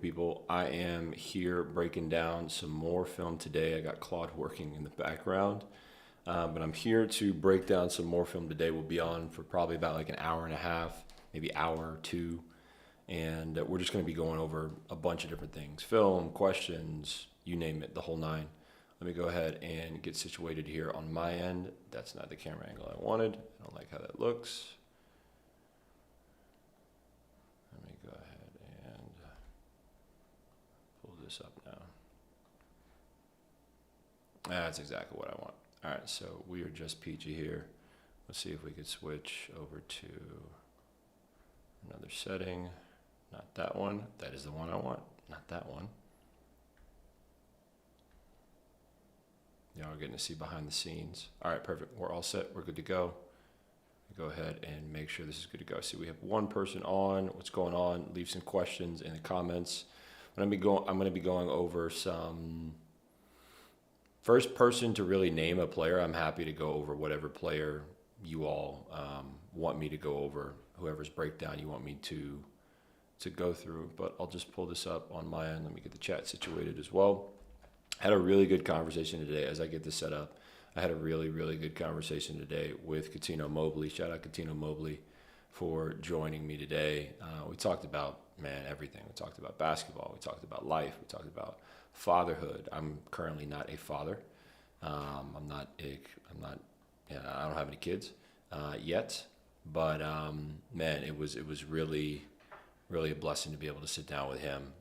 people. I am here breaking down some more film today. I got Claude working in the background, but I'm here to break down some more film today. We'll be on for probably about like an hour and a half, maybe hour or two, and we're just going to be going over a bunch of different things: film, questions, you name it, the whole nine. Let me go ahead and get situated here on my end. That's not the camera angle I wanted. I don't like how that looks. Let me go ahead and pull this up now. That's exactly what I want. All right, so we are just peachy here. Let's see if we could switch over to another setting. Not that one. That is the one I want. Not that one. Y'all are getting to see behind the scenes. All right, perfect. We're all set. We're good to go. Go ahead and make sure this is good to go. See, we have one person on. What's going on? Leave some questions in the comments. I'm going to be going over some first person to really name a player. I'm happy to go over whatever player you all want me to go over, whoever's breakdown you want me to go through. But I'll just pull this up on my end. Let me get the chat situated as well. Had a really good conversation today as I get this set up. I had a really, really good conversation today with Katino Mobley. Shout out Katino Mobley for joining me today. We talked about, everything. We talked about basketball. We talked about life. We talked about fatherhood. I'm currently not a father. I don't have any kids yet. But it was really, really a blessing to be able to sit down with him.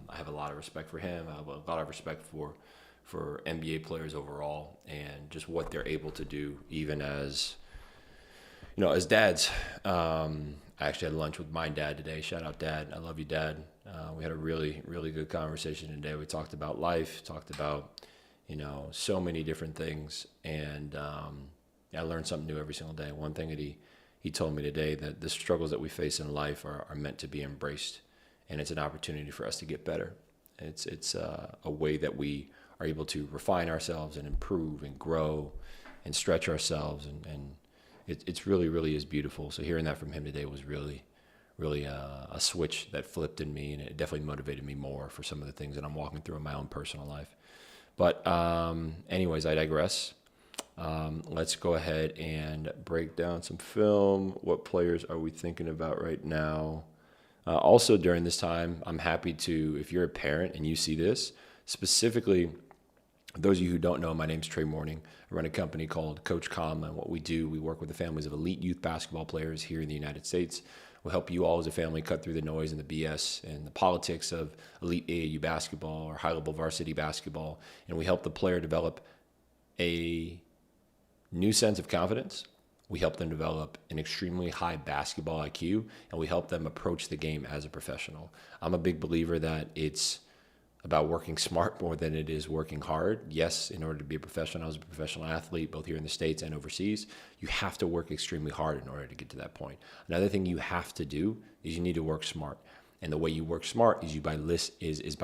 I have a lot of respect for him. I have a lot of respect for NBA players overall and just what they're able to do, even as dads. I actually had lunch with my dad today. Shout out, Dad. I love you, Dad. We had a really, really good conversation today. We talked about life, talked about, so many different things. And I learned something new every single day. One thing that he told me today, that the struggles that we face in life are meant to be embraced. And it's an opportunity for us to get better. It's a way that we are able to refine ourselves and improve and grow and stretch ourselves. And it's really, really is beautiful. So hearing that from him today was really, really a switch that flipped in me. And it definitely motivated me more for some of the things that I'm walking through in my own personal life. But anyways, I digress. Let's go ahead and break down some film. What players are we thinking about right now? Also, during this time, I'm happy to, if you're a parent and you see this, specifically, those of you who don't know, my name's Trey Mourning. I run a company called Coach Com, and what we do, we work with the families of elite youth basketball players here in the United States. We'll help you all as a family cut through the noise and the BS and the politics of elite AAU basketball or high-level varsity basketball, and we help the player develop a new sense of confidence. We help them develop an extremely high basketball IQ, and we help them approach the game as a professional. I'm a big believer that it's about working smart more than it is working hard. Yes, in order to be a professional, as a professional athlete, both here in the States and overseas, you have to work extremely hard in order to get to that point. Another thing you have to do is you need to work smart. And the way you work smart is by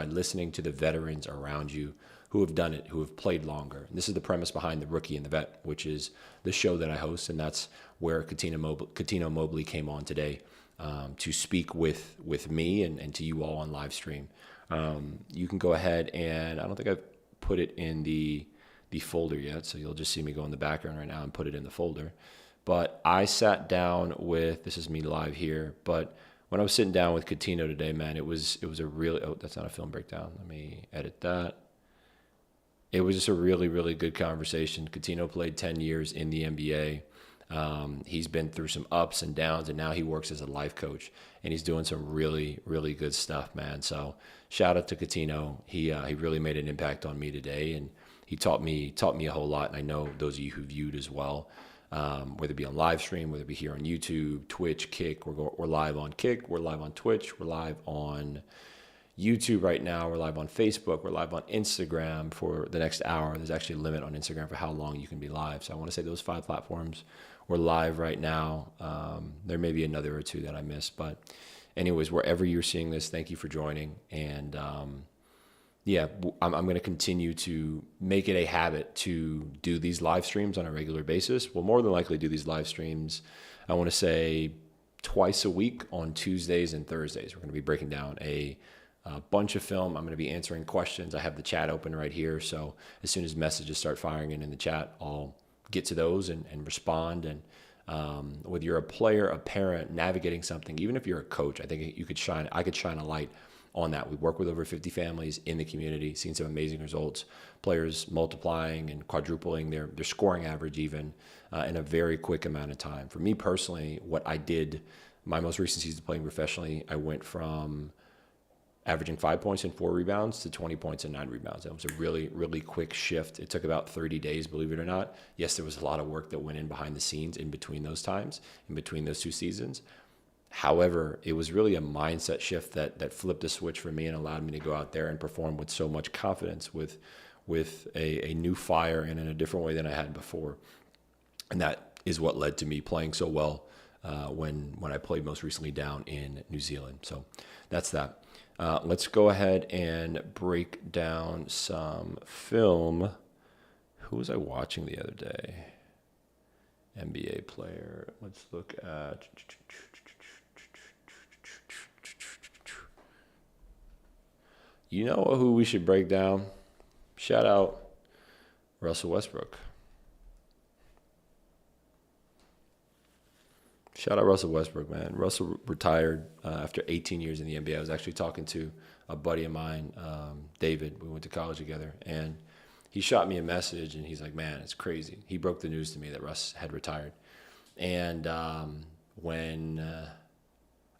listening to the veterans around you who have done it, who have played longer. And this is the premise behind The Rookie and the Vet, which is the show that I host, and that's where Katino Mobley came on today to speak with me and to you all on live stream. You can go ahead and I don't think I've put it in the folder yet, so you'll just see me go in the background right now and put it in the folder. But I sat down with, this is me live here, but when I was sitting down with Katino today, it was a really, that's not a film breakdown. Let me edit that. It was just a really, really good conversation. Katino played 10 years in the NBA. He's been through some ups and downs, and now he works as a life coach, and he's doing some really, really good stuff, man. So shout out to Katino. He really made an impact on me today, and he taught me a whole lot. And I know those of you who viewed as well, whether it be on live stream, whether it be here on YouTube, Twitch, Kick. We're live on Kick. We're live on Twitch. We're live on YouTube right now. We're live on Facebook. We're live on Instagram for the next hour. There's actually a limit on Instagram for how long you can be live. So I want to say those 5 platforms. We're live right now. There may be another or two that I missed, but anyways, wherever you're seeing this, thank you for joining. And I'm going to continue to make it a habit to do these live streams on a regular basis. We'll more than likely do these live streams, I want to say, twice a week on Tuesdays and Thursdays. We're going to be breaking down a a bunch of film. I'm going to be answering questions. I have the chat open right here. So as soon as messages start firing in the chat, I'll get to those and respond. And whether you're a player, a parent, navigating something, even if you're a coach, I think I could shine a light on that. We work with over 50 families in the community, seen some amazing results, players multiplying and quadrupling their scoring average even in a very quick amount of time. For me personally, what I did, my most recent season playing professionally, I went from averaging 5 points and 4 rebounds to 20 points and 9 rebounds. That was a really, really quick shift. It took about 30 days, believe it or not. Yes, there was a lot of work that went in behind the scenes in between those times, in between those two seasons. However, it was really a mindset shift that flipped the switch for me and allowed me to go out there and perform with so much confidence, with a new fire and in a different way than I had before. And that is what led to me playing so well when I played most recently down in New Zealand. So that's that. Let's go ahead and break down some film. Who was I watching the other day? NBA player. Let's look at... You know who we should break down? Shout out Russell Westbrook. Shout out Russell Westbrook, man. Russell retired after 18 years in the NBA. I was actually talking to a buddy of mine, David. We went to college together, and he shot me a message, and he's like, man, it's crazy. He broke the news to me that Russ had retired. And when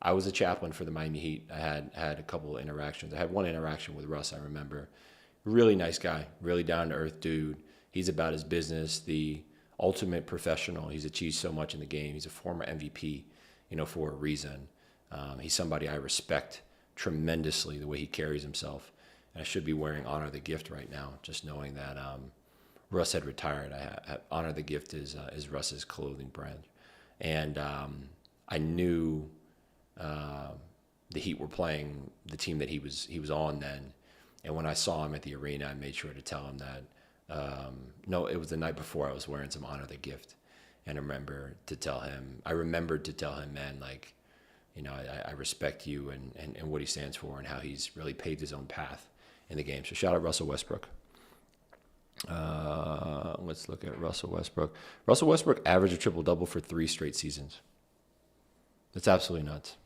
I was a chaplain for the Miami Heat, I had a couple of interactions. I had one interaction with Russ, I remember. Really nice guy, really down-to-earth dude. He's about his business, the ultimate professional. He's achieved so much in the game. He's a former MVP, for a reason. He's somebody I respect tremendously, the way he carries himself. And I should be wearing Honor the Gift right now, just knowing that Russ had retired. Honor the Gift is Russ's clothing brand. And I knew the Heat were playing the team that he was on then. And when I saw him at the arena, I made sure to tell him that, no, it was the night before I was wearing some Honor the Gift. And I remembered to tell him, man, like, I respect you and what he stands for and how he's really paved his own path in the game. So shout out Russell Westbrook. Let's look at Russell Westbrook. Russell Westbrook averaged a triple-double for 3 straight seasons. That's absolutely nuts.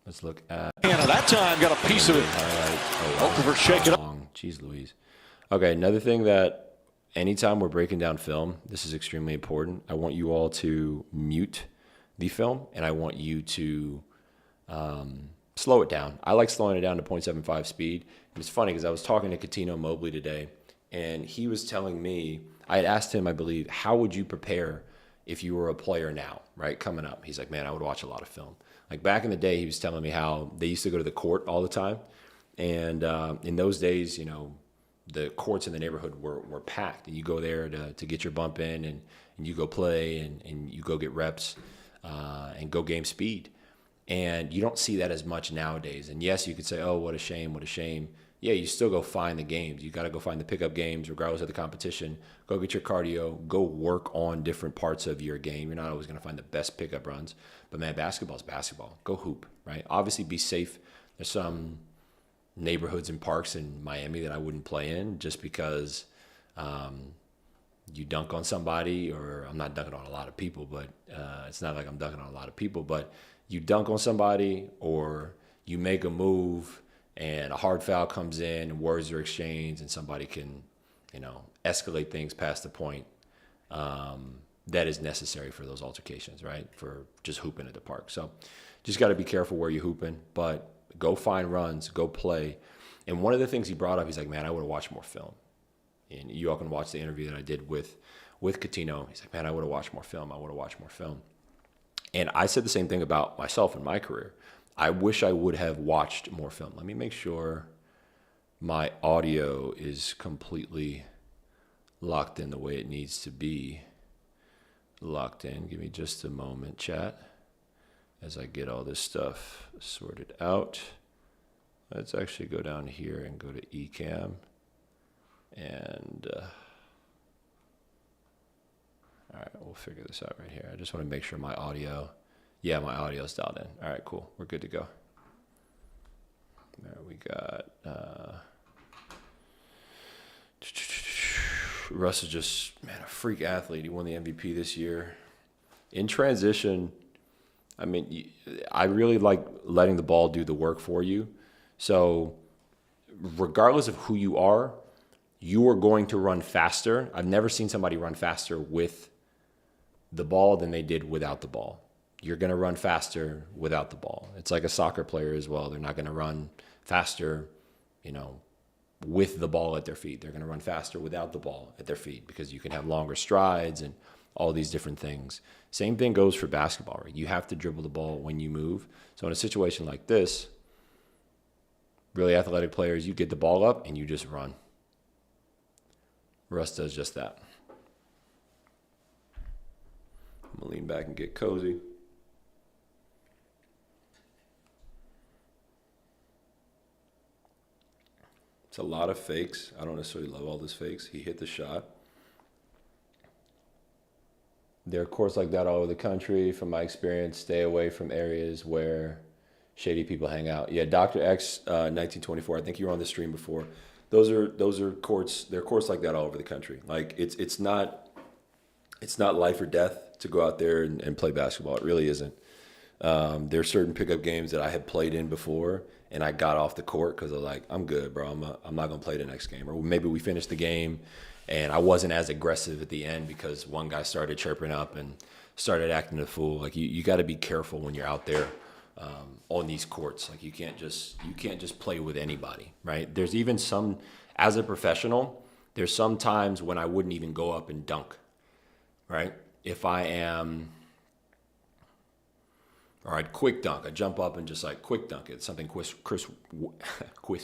Let's look at... that time got a piece of it. Okafor shake it up. Jeez Louise. Okay, another thing that anytime we're breaking down film, this is extremely important. I want you all to mute the film, and I want you to slow it down. I like slowing it down to 0.75 speed. And it's funny because I was talking to Coutinho Mobley today, and he was telling me, I had asked him, I believe, how would you prepare if you were a player now, right, coming up? He's like, man, I would watch a lot of film. Like back in the day, he was telling me how they used to go to the court all the time. And in those days, the courts in the neighborhood were packed. And you go there to get your bump in and you go play and you go get reps and go game speed. And you don't see that as much nowadays. And yes, you could say, oh, what a shame, what a shame. Yeah, you still go find the games. You got to go find the pickup games regardless of the competition. Go get your cardio. Go work on different parts of your game. You're not always going to find the best pickup runs. But, man, basketball's basketball. Go hoop, right? Obviously, be safe. There's some neighborhoods and parks in Miami that I wouldn't play in just because you dunk on somebody, or I'm not dunking on a lot of people, but it's not like I'm dunking on a lot of people, but you dunk on somebody or you make a move and a hard foul comes in and words are exchanged and somebody can, escalate things past the point that is necessary for those altercations, right? For just hooping at the park. So just got to be careful where you're hooping, but go find runs, go play. And one of the things he brought up, he's like, man, I would have watched more film. And you all can watch the interview that I did with Coutinho. He's like, man, I would have watched more film. And I said the same thing about myself in my career. I wish I would have watched more film. Let me make sure my audio is completely locked in the way it needs to be locked in. Give me just a moment, chat, as I get all this stuff sorted out. Let's actually go down here and go to Ecamm. And all right, we'll figure this out right here. I just want to make sure my audio, my audio is dialed in. All right, cool. We're good to go. We got Russ is just, man, a freak athlete. He won the MVP this year. In transition, I mean, I really like letting the ball do the work for you. So regardless of who you are going to run faster. I've never seen somebody run faster with the ball than they did without the ball. You're going to run faster without the ball. It's like a soccer player as well. They're not going to run faster, with the ball at their feet. They're going to run faster without the ball at their feet because you can have longer strides and all these different things. Same thing goes for basketball, right? You have to dribble the ball when you move. So in a situation like this, really athletic players, you get the ball up and you just run. Russ does just that. I'm going to lean back and get cozy. It's a lot of fakes. I don't necessarily love all this fakes. He hit the shot. There are courts like that all over the country. From my experience, stay away from areas where shady people hang out. Yeah, Dr. X 1924. I think you were on the stream before. Those are courts. There are courts like that all over the country. Like it's not life or death to go out there and play basketball. It really isn't. There are certain pickup games that I had played in before, and I got off the court because I was like, I'm good, bro. I'm not gonna play the next game. Or maybe we finished the game, and I wasn't as aggressive at the end because one guy started chirping up and started acting a fool. Like you got to be careful when you're out there on these courts. Like you can't just play with anybody, right? There's even some, as a professional, there's some times when I wouldn't even go up and dunk, right? If I am, all right, quick dunk. I jump up and just like quick dunk. It's something Chris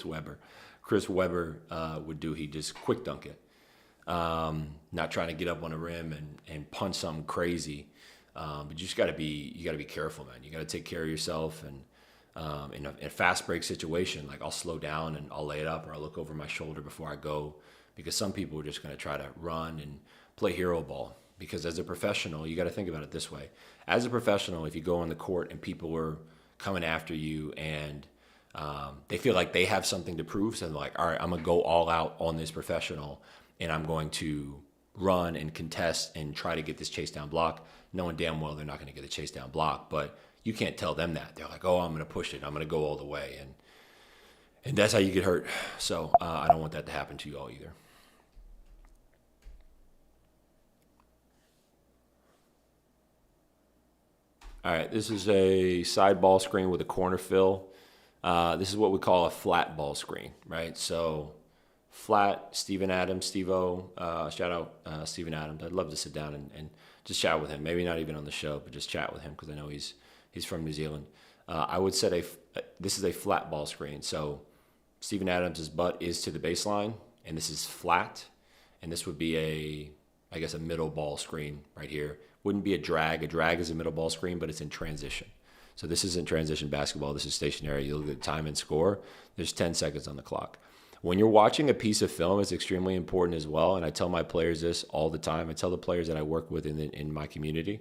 Webber would do. He'd just quick dunk it. Not trying to get up on the rim and punch something crazy. But you just gotta be careful, man. You gotta take care of yourself. And in a fast break situation, like I'll slow down and I'll lay it up, or I'll look over my shoulder before I go, because some people are just gonna try to run and play hero ball. Because as a professional, you got to think about it this way. As a professional, if you go on the court and people are coming after you and they feel like they have something to prove, so they're like, all right, I'm going to go all out on this professional and I'm going to run and contest and try to get this chase down block, knowing damn well they're not going to get the chase down block. But you can't tell them that. They're like, oh, I'm going to push it. I'm going to go all the way. And that's how you get hurt. So I don't want that to happen to you all either. All right, this is a side ball screen with a corner fill. This is what we call a flat ball screen, right? So flat, Steven Adams, Steve-O, shout out Steven Adams. I'd love to sit down and just chat with him. Maybe not even on the show, but just chat with him because I know he's from New Zealand. I would set this is a flat ball screen. So Steven Adams' butt is to the baseline, and this is flat. And this would be a middle ball screen right here. Wouldn't be a drag. A drag is a middle ball screen, but it's in transition. So this isn't transition basketball. This is stationary. You look at time and score. There's 10 seconds on the clock. When you're watching a piece of film, it's extremely important as well. And I tell my players this all the time. I tell the players that I work with in my community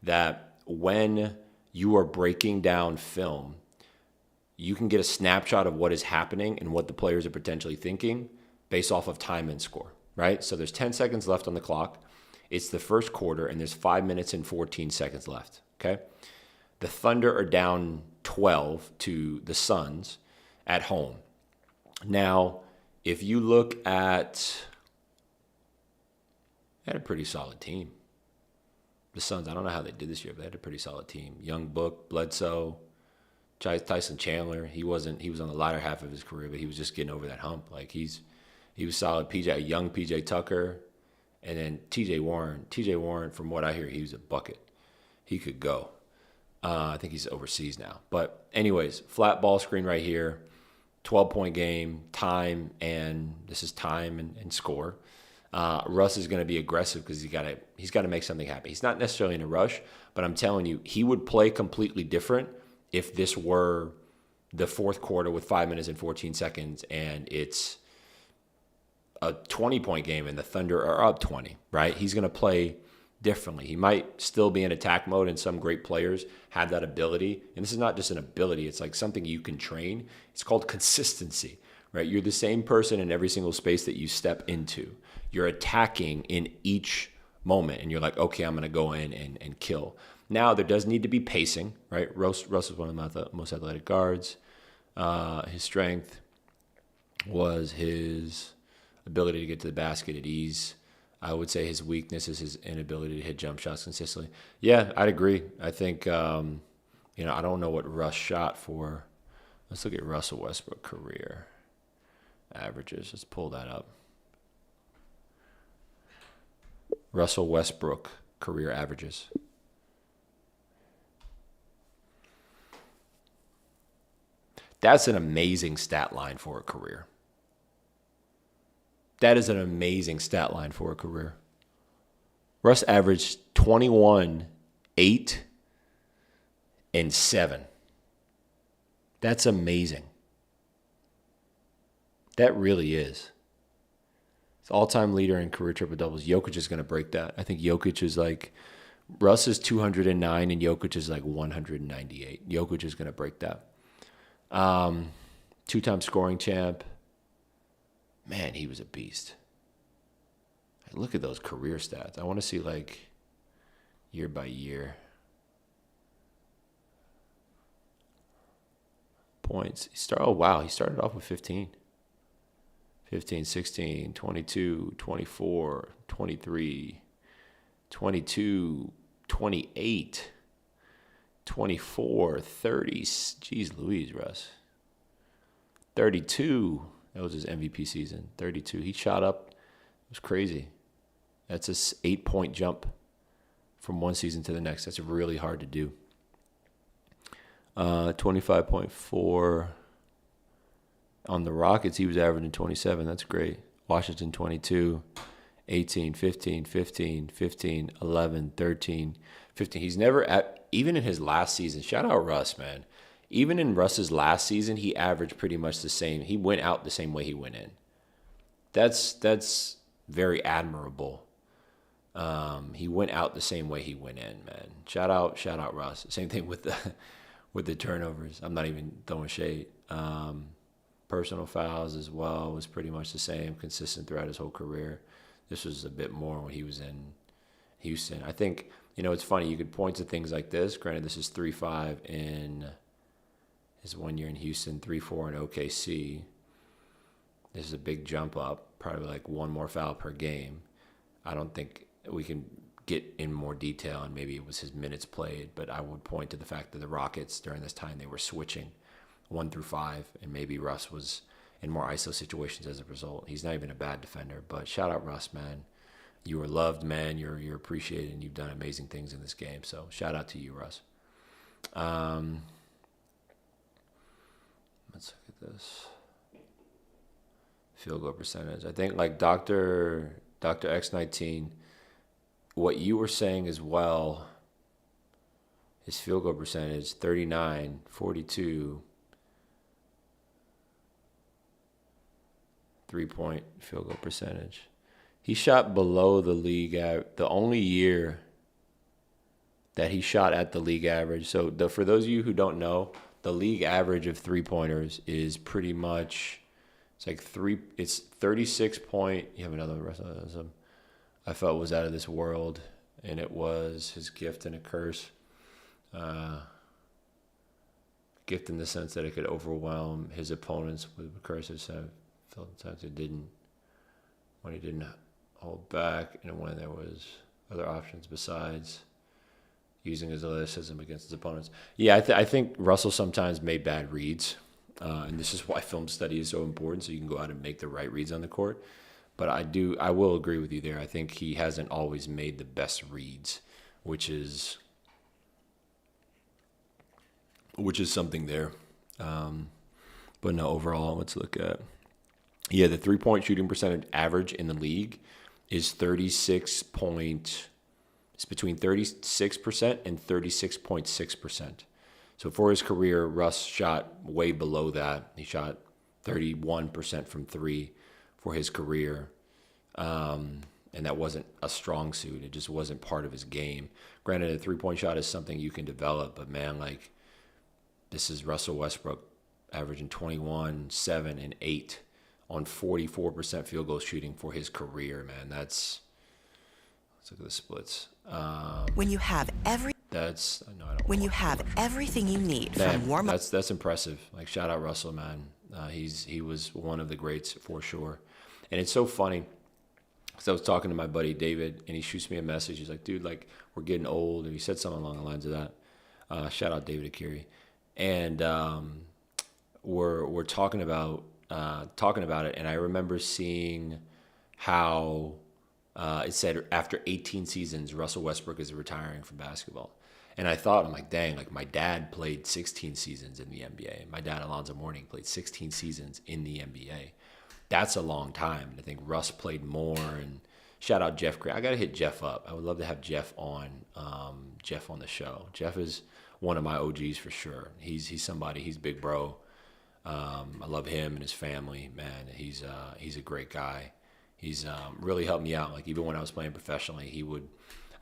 that when you are breaking down film, you can get a snapshot of what is happening and what the players are potentially thinking based off of time and score, right? So there's 10 seconds left on the clock. It's the first quarter, and there's 5 minutes and 14 seconds left, okay? The Thunder are down 12 to the Suns at home. Now, if you look at, they had a pretty solid team. The Suns, I don't know how they did this year, but they had a pretty solid team. Young Book, Bledsoe, Tyson Chandler. He was on the latter half of his career, but he was just getting over that hump. Like he was solid. Young PJ Tucker. And then TJ Warren, from what I hear, he was a bucket. He could go. I think he's overseas now. But anyways, flat ball screen right here, 12-point game, time, and this is time and score. Russ is going to be aggressive because he's got to make something happen. He's not necessarily in a rush, but I'm telling you, he would play completely different if this were the fourth quarter with 5 minutes and 14 seconds and it's a 20-point game and the Thunder are up 20, right? He's going to play differently. He might still be in attack mode, and some great players have that ability. And this is not just an ability, it's like something you can train. It's called consistency, right? You're the same person in every single space that you step into. You're attacking in each moment, and you're like, okay, I'm going to go in and kill. Now, there does need to be pacing, right? Russ is one of the most athletic guards. His strength was his ability to get to the basket at ease. I would say his weakness is his inability to hit jump shots consistently. Yeah, I'd agree. I think, I don't know what Russ shot for. Let's look at Russell Westbrook career averages. Let's pull that up. Russell Westbrook career averages. That's an amazing stat line for a career. That is an amazing stat line for a career. Russ averaged 21, 8, and 7. That's amazing. That really is. It's all-time leader in career triple-doubles. Jokic is going to break that. I think Jokic is like, Russ is 209 and Jokic is like 198. Jokic is going to break that. Two-time scoring champ. Man, he was a beast. Look at those career stats. I want to see like year by year. Points. He started off with 15. 15, 16, 22, 24, 23, 22, 28, 24, 30. Jeez Louise, Russ. 32. That was his MVP season. 32. He shot up. It was crazy. That's a 8-point jump from one season to the next. That's really hard to do. 25.4. On the Rockets, he was averaging 27. That's great. Washington, 22. 18, 15, 15, 15, 11, 13, 15. He's never at, even in his last season, shout out Russ, man. Even in Russ's last season, he averaged pretty much the same. He went out the same way he went in. That's very admirable. He went out the same way he went in, man. Shout out Russ. Same thing with the turnovers. I'm not even throwing shade. Personal fouls as well was pretty much the same, consistent throughout his whole career. This was a bit more when he was in Houston. I think, it's funny. You could point to things like this. Granted, this is 3-5 in his 1 year in Houston, 3-4 in OKC. This is a big jump up, probably like one more foul per game. I don't think we can get in more detail, and maybe it was his minutes played, but I would point to the fact that the Rockets during this time, they were switching 1 through 5, and maybe Russ was in more ISO situations as a result. He's not even a bad defender, but shout out Russ, man. You are loved, man. You're appreciated, and you've done amazing things in this game. So shout out to you, Russ. Let's look at this. Field goal percentage. I think like Dr. X19, what you were saying as well, his field goal percentage, 39, 42, 3-point field goal percentage. He shot below the league the only year that he shot at the league average. So for those of you who don't know, the league average of 3-pointers is pretty much, it's 36 point. You have another rest of them. I felt was out of this world, and it was his gift and a curse. Gift in the sense that it could overwhelm his opponents with curses. I felt times it didn't, when he didn't hold back, and when there was other options besides using his athleticism against his opponents. Yeah, I think Russell sometimes made bad reads, and this is why film study is so important, so you can go out and make the right reads on the court. But I will agree with you there. I think he hasn't always made the best reads, which is something there. But no, overall, let's look at. Yeah, the 3-point shooting percentage average in the league is 36 point. It's between 36% and 36.6%. So for his career, Russ shot way below that. He shot 31% from 3 for his career. and that wasn't a strong suit. It just wasn't part of his game. Granted, a three-point shot is something you can develop, but man, like, this is Russell Westbrook averaging 21, 7, and 8 on 44% field goal shooting for his career, man. Let's look at the splits. When you have everything you need from warm up. That's impressive. Like, shout out Russell, man. He was one of the greats for sure. And it's so funny. So I was talking to my buddy David, and he shoots me a message. He's like, dude, like, we're getting old. And he said something along the lines of that. Shout out David Akiri. And we're talking about it. And I remember seeing how it said after 18 seasons, Russell Westbrook is retiring from basketball. And I'm like, dang, like, my dad played 16 seasons in the NBA. My dad, Alonzo Mourning, played 16 seasons in the NBA. That's a long time. I think Russ played more. And shout out Jeff Gray. I got to hit Jeff up. I would love to have Jeff on the show. Jeff is one of my OGs for sure. He's somebody. He's big bro. I love him and his family, man. He's a great guy. He's really helped me out. Like, even when I was playing professionally,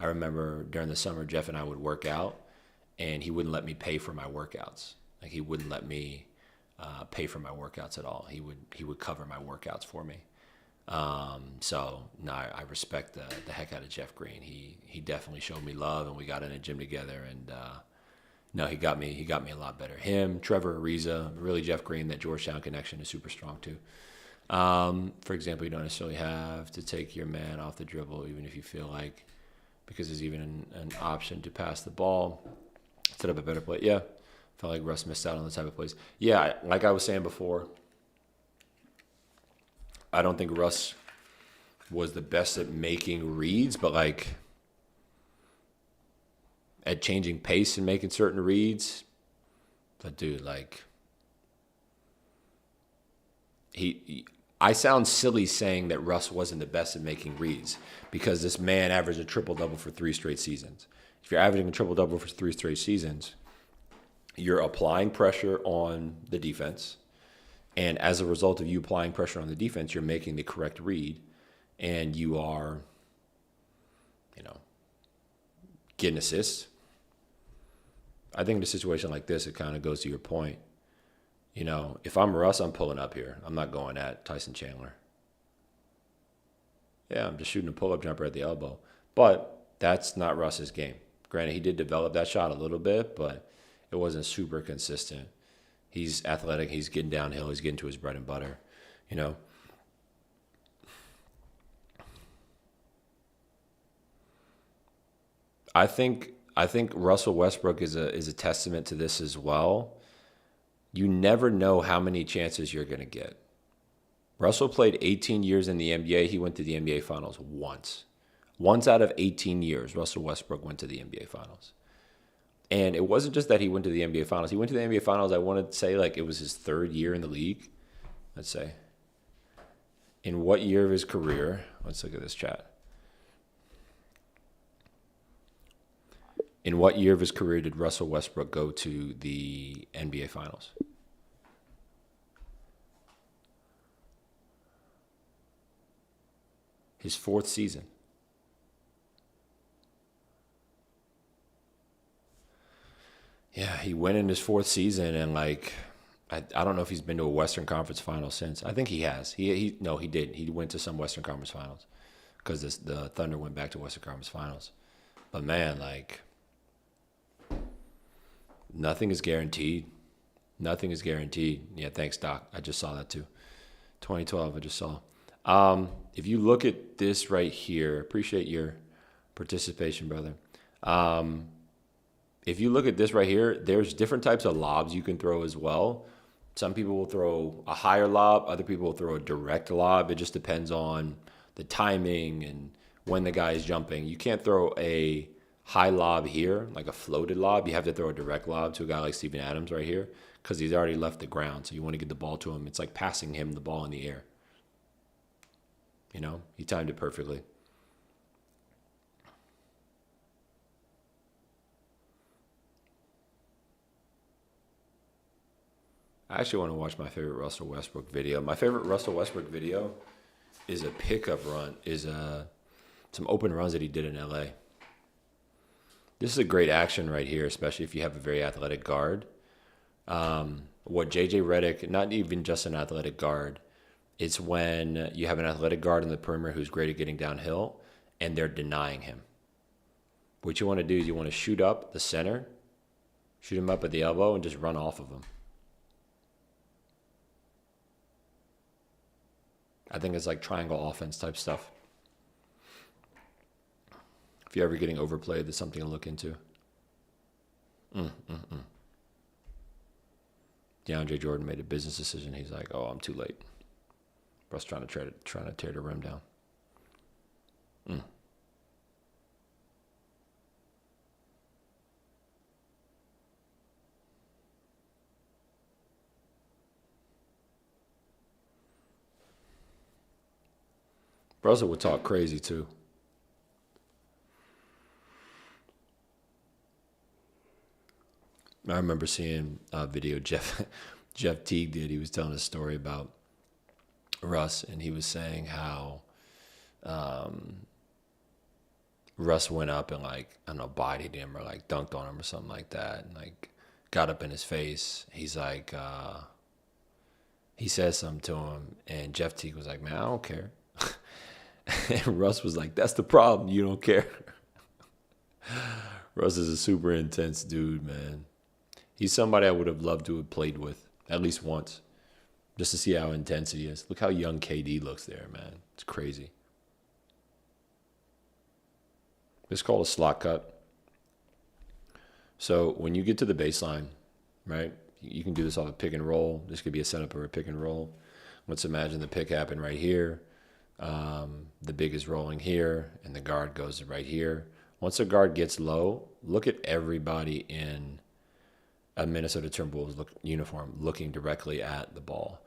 I remember during the summer, Jeff and I would work out, and he wouldn't let me pay for my workouts. Like, he wouldn't let me pay for my workouts at all. He would cover my workouts for me. So no, I respect the heck out of Jeff Green. He definitely showed me love, and we got in a gym together, and no, he got me a lot better. Him, Trevor Ariza, really Jeff Green, that Georgetown connection is super strong too. For example, you don't necessarily have to take your man off the dribble, even if you feel like, because there's even an option to pass the ball, set up a better play. Yeah, felt like Russ missed out on the type of plays. Yeah, like I was saying before, I don't think Russ was the best at making reads, but like at changing pace and making certain reads. But dude, like, I sound silly saying that Russ wasn't the best at making reads, because this man averaged a triple-double for 3 straight seasons. If you're averaging a triple-double for 3 straight seasons, you're applying pressure on the defense. And as a result of you applying pressure on the defense, you're making the correct read, and you are, getting assists. I think in a situation like this, it kind of goes to your point. If I'm Russ, I'm pulling up here. I'm not going at Tyson Chandler. Yeah, I'm just shooting a pull-up jumper at the elbow. But that's not Russ's game. Granted, he did develop that shot a little bit, but it wasn't super consistent. He's athletic. He's getting downhill. He's getting to his bread and butter. I think Russell Westbrook is a testament to this as well. You never know how many chances you're going to get. Russell played 18 years in the NBA. He went to the NBA Finals once. Once out of 18 years, Russell Westbrook went to the NBA Finals. And it wasn't just that he went to the NBA Finals. He went to the NBA Finals, I want to say, like, it was his 3rd year in the league. Let's say. In what year of his career? Let's look at this chat. In what year of his career did Russell Westbrook go to the NBA Finals? His 4th season. Yeah, he went in his 4th season, and like, I don't know if he's been to a Western Conference Finals since. I think he has. He did. He went to some Western Conference Finals because the Thunder went back to Western Conference Finals. But man, like, nothing is guaranteed. Nothing is guaranteed. Yeah, thanks, Doc. I just saw that too. 2012, I just saw. If you look at this right here, appreciate your participation, brother. If you look at this right here, there's different types of lobs you can throw as well. Some people will throw a higher lob. Other people will throw a direct lob. It just depends on the timing and when the guy is jumping. You can't throw a high lob here, like a floated lob. You have to throw a direct lob to a guy like Steven Adams right here because he's already left the ground. So you want to get the ball to him. It's like passing him the ball in the air. He timed it perfectly. I actually want to watch my favorite Russell Westbrook video. My favorite Russell Westbrook video is a pickup run. some open runs that he did in LA. This is a great action right here, especially if you have a very athletic guard. What JJ Redick, not even just an athletic guard, it's when you have an athletic guard in the perimeter who's great at getting downhill and they're denying him. What you want to do is you want to shoot up the center, shoot him up at the elbow, and just run off of him. I think it's like triangle offense type stuff. If you're ever getting overplayed, that's something to look into. DeAndre Jordan made a business decision. He's like, "Oh, I'm too late." Russ trying to tear the rim down. Russell would talk crazy too. I remember seeing a video Jeff Teague did. He was telling a story about Russ, and he was saying how Russ went up and, like, I don't know, bodied him or like dunked on him or something like that, and like got up in his face. He's like, he says something to him, and Jeff Teague was like, "Man, I don't care." And Russ was like, "That's the problem. You don't care." Russ is a super intense dude, man. He's somebody I would have loved to have played with at least once, just to see how intense he is. Look how young KD looks there, man. It's crazy. It's called a slot cut. So when you get to the baseline, right, you can do this off a pick and roll. This could be a setup or a pick and roll. Let's imagine the pick happened right here. The big is rolling here, and the guard goes right here. Once the guard gets low, look at everybody in a Minnesota Timberwolves uniform looking directly at the ball.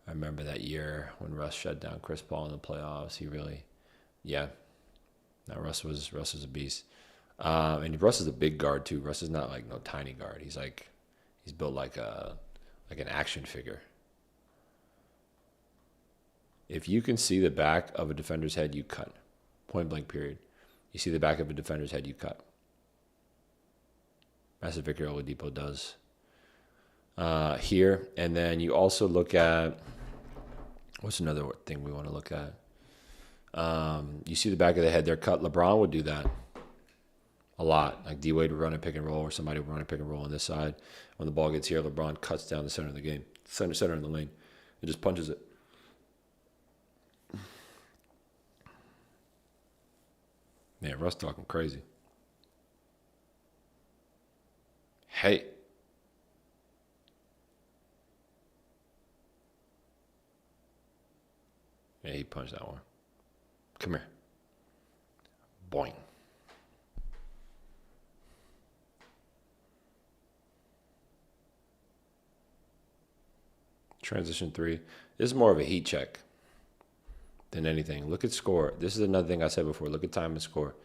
I remember that year when Russ shut down Chris Paul in the playoffs. He really, yeah. Now Russ was a beast. And Russ is a big guard too. Russ is not like no tiny guard. He's built like an action figure. If you can see the back of a defender's head, you cut. Point blank period. You see the back of a defender's head, you cut. That's what Victor Oladipo does here. And then you also look at, what's another thing we want to look at? You see the back of the head, they're cut. LeBron would do that a lot. Like D-Wade would run a pick and roll, or somebody would run a pick and roll on this side. When the ball gets here, LeBron cuts down the center of the game, center in the lane, and just punches it. Man, Russ talking crazy. Hey. Yeah, he punched that one. Come here. Boing. Transition 3. This is more of a heat check than anything. Look at score. This is another thing I said before. Look at time and score.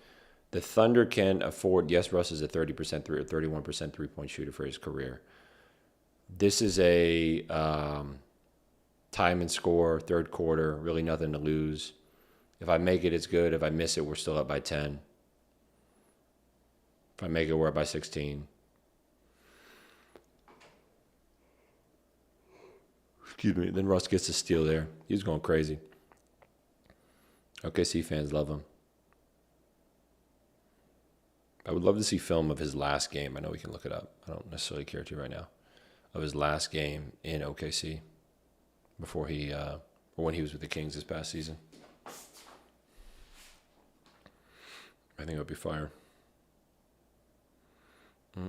The Thunder can afford, yes, Russ is a 30% or 31% three-point shooter for his career. This is a time and score, third quarter, really nothing to lose. If I make it, it's good. If I miss it, we're still up by 10. If I make it, we're up by 16. Excuse me. Then Russ gets a steal there. He's going crazy. OKC fans love him. I would love to see film of his last game. I know we can look it up. I don't necessarily care to right now. Of his last game in OKC before he, or when he was with the Kings this past season. I think it would be fire. I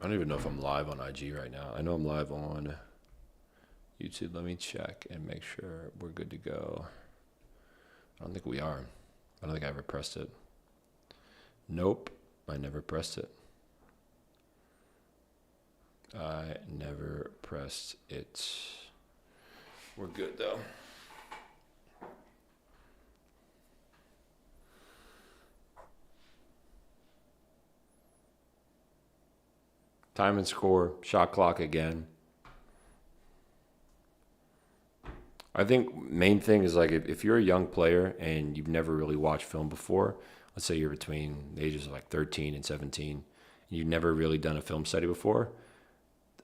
don't even know if I'm live on IG right now. I know I'm live on YouTube. Let me check and make sure we're good to go. I don't think we are. I don't think I ever pressed it. Nope, I never pressed it. I never pressed it. We're good though. Time and score, shot clock again. I think main thing is like if you're a young player and you've never really watched film before, let's say you're between the ages of like 13 and 17, and you've never really done a film study before,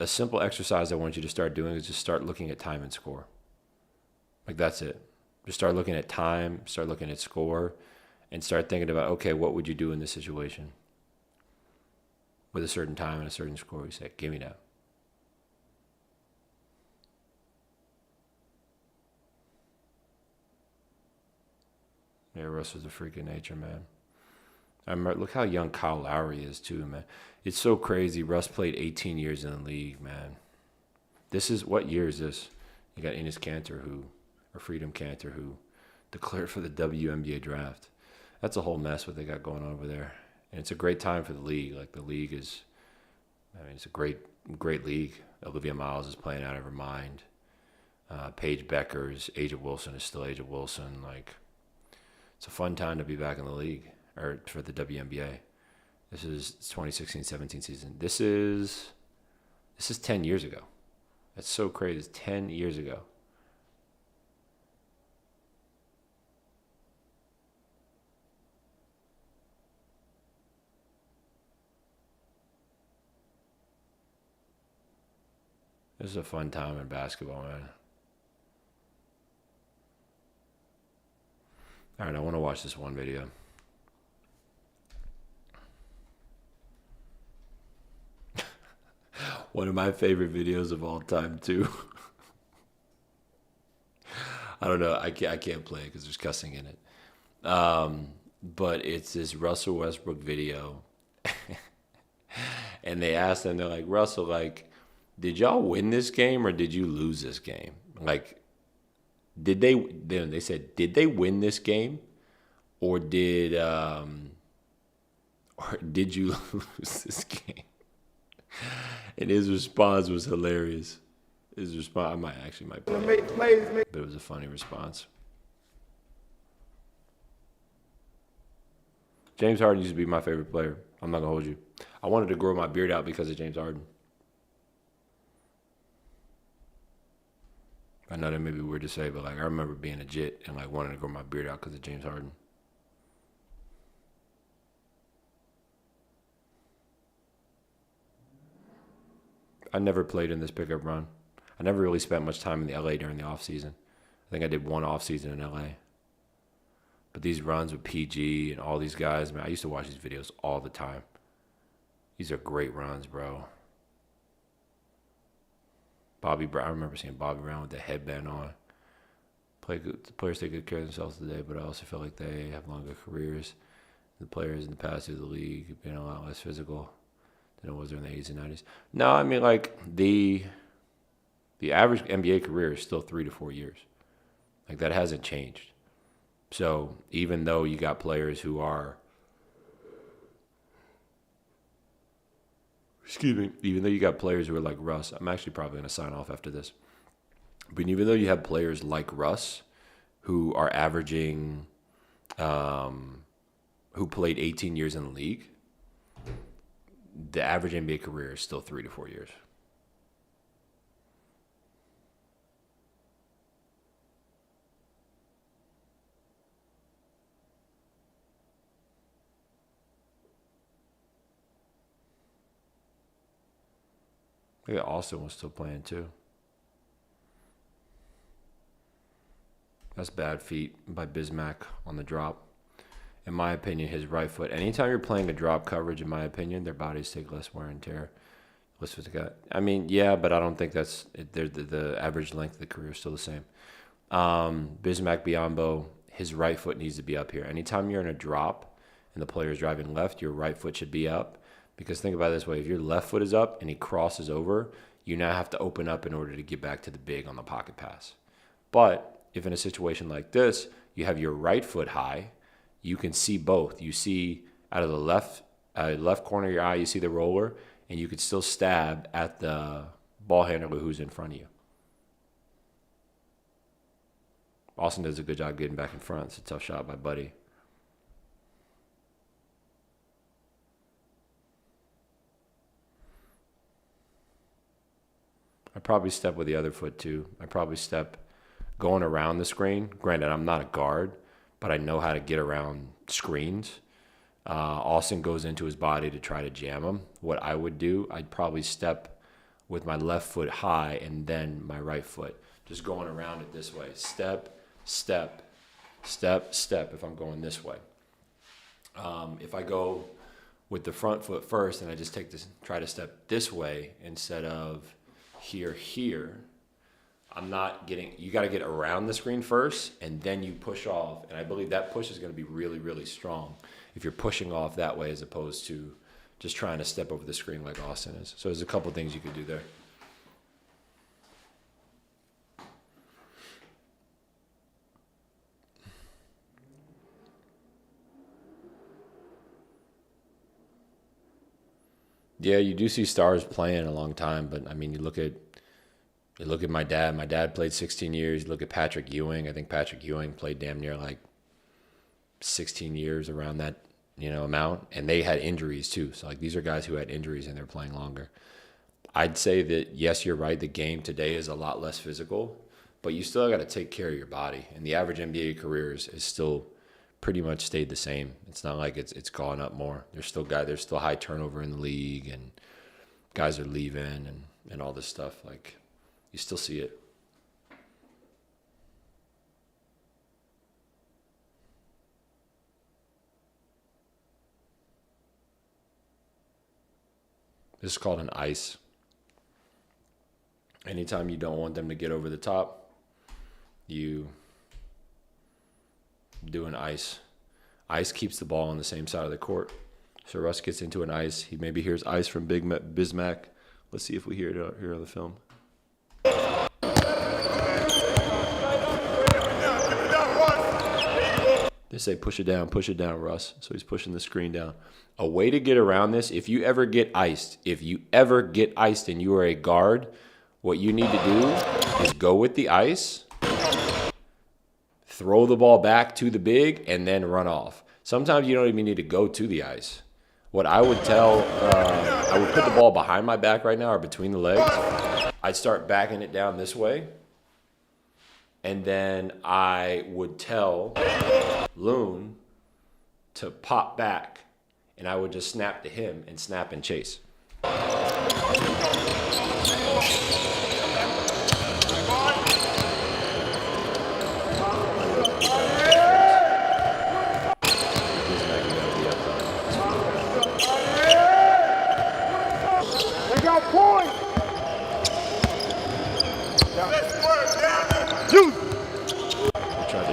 a simple exercise I want you to start doing is just start looking at time and score. Like that's it. Just start looking at time, start looking at score, and start thinking about, okay, what would you do in this situation? With a certain time and a certain score, you say, give me that. Yeah, Russ was a freak of nature, man. I remember, look how young Kyle Lowry is, too, man. It's so crazy. Russ played 18 years in the league, man. What year is this? You got Freedom Cantor, who declared for the WNBA draft. That's a whole mess what they got going on over there. And it's a great time for the league. Like, the league is, it's a great league. Olivia Miles is playing out of her mind. Paige Beckers, A'ja Wilson is still A'ja Wilson. Like, it's a fun time to be back in the league, or for the WNBA. This is 2016-17 season. This is 10 years ago. That's so crazy. It's 10 years ago. This is a fun time in basketball, man. All right, I want to watch this one video. One of my favorite videos of all time, too. I don't know. I can't play it because there's cussing in it. But it's this Russell Westbrook video. And they asked him, they're like, Russell, like, did y'all win this game or did you lose this game? Like, they said, did they win this game or did you lose this game? And his response was hilarious. His response, I might play it, but it was a funny response. James Harden used to be my favorite player. I'm not gonna hold you. I wanted to grow my beard out because of James Harden. I know that may be weird to say, but like I remember being a jit and like wanting to grow my beard out because of James Harden. I never played in this pickup run. I never really spent much time in the LA during the off season. I think I did one off season in LA. But these runs with PG and all these guys, man, I used to watch these videos all the time. These are great runs, bro. Bobby Brown, I remember seeing Bobby Brown with the headband on. The players take good care of themselves today, but I also feel like they have longer careers. The players in the past of the league have been a lot less physical than it was during the 80s and 90s. No, I mean, like, the average NBA career is still 3 to 4 years. Like, that hasn't changed. So, even though you got players who are, even though you got players who are like Russ, I'm actually probably going to sign off after this. But even though you have players like Russ who are averaging, who played 18 years in the league, the average NBA career is still 3 to 4 years. Look at Austin was still playing too. That's bad feet by Bismack on the drop. In my opinion, his right foot. Anytime you're playing a drop coverage, in my opinion, their bodies take less wear and tear. I mean, yeah, but I don't think that's the average length of the career is still the same. Bismack Biyombo, his right foot needs to be up here. Anytime you're in a drop and the player is driving left, your right foot should be up. Because think about it this way, if your left foot is up and he crosses over, you now have to open up in order to get back to the big on the pocket pass. But if in a situation like this, you have your right foot high, you can see both. You see out of the left corner of your eye, you see the roller, and you could still stab at the ball handler who's in front of you. Austin does a good job getting back in front. It's a tough shot by Buddy. I probably step with the other foot too. I probably going around the screen. Granted, I'm not a guard, but I know how to get around screens. Austin goes into his body to try to jam him. What I would do, I'd probably step with my left foot high and then my right foot. Just going around it this way. Step, step, step, step if I'm going this way. If I go with the front foot first and I just try to step this way instead of here, I'm not getting, you got to get around the screen first and then you push off. And I believe that push is going to be really, really strong if you're pushing off that way as opposed to just trying to step over the screen like Austin is. So there's a couple things you could do there. Yeah, you do see stars playing a long time, but I mean, you look at my dad. My dad played 16 years. You look at Patrick Ewing. I think Patrick Ewing played damn near like 16 years, around that, amount. And they had injuries too. So like these are guys who had injuries and they're playing longer. I'd say that, yes, you're right. The game today is a lot less physical, but you still got to take care of your body. And the average NBA career is still pretty much stayed the same. It's not like it's gone up more. There's still high turnover in the league and guys are leaving and all this stuff. Like, you still see it. This is called an ice. Anytime you don't want them to get over the top, you do an ice. Ice keeps the ball on the same side of the court. So Russ gets into an ice. He maybe hears ice from Big Bismack. Let's see if we hear it here on the film. They say push it down, Russ. So he's pushing the screen down. A way to get around this, if you ever get iced and you are a guard, what you need to do is go with the ice, throw the ball back to the big, and then run off. Sometimes you don't even need to go to the ice. What I would I would put the ball behind my back right now or between the legs. I'd start backing it down this way. And then I would tell Loon to pop back. And I would just snap to him and snap and chase.